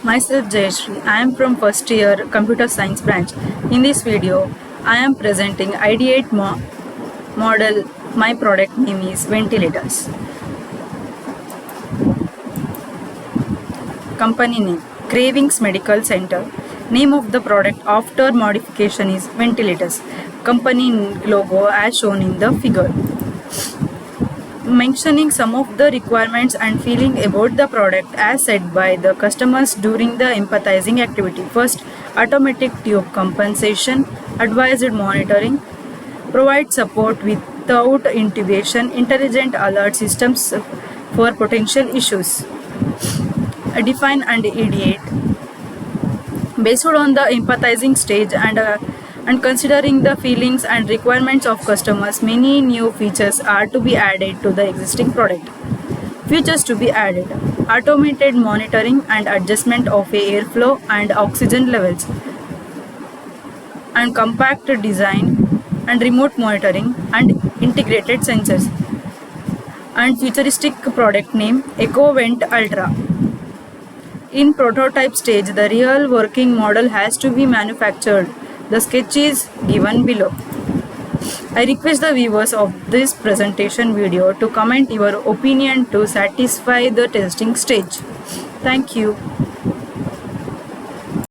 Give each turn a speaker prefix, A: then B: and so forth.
A: Myself Jayashree. I am from first year computer science branch. In this video, I am presenting ID8 model. My product name is ventilators. Company name Cravings Medical Center. Name of the product after modification is ventilators. Company logo as shown in the figure. Mentioning some of the requirements and feeling about the product as said by the customers during the empathizing activity. First, automatic tube compensation, advised monitoring, provide support without intubation, intelligent alert systems for potential issues. Define and ideate. Based on the empathizing stage and considering the feelings and requirements of customers, many new features are to be added to the existing product. Features to be added: automated monitoring and adjustment of airflow and oxygen levels, and compact design and remote monitoring and integrated sensors. And futuristic product name EcoVent Ultra. In prototype stage, the real working model has to be manufactured. The sketch is given below. I request the viewers of this presentation video to comment your opinion to satisfy the testing stage. Thank you.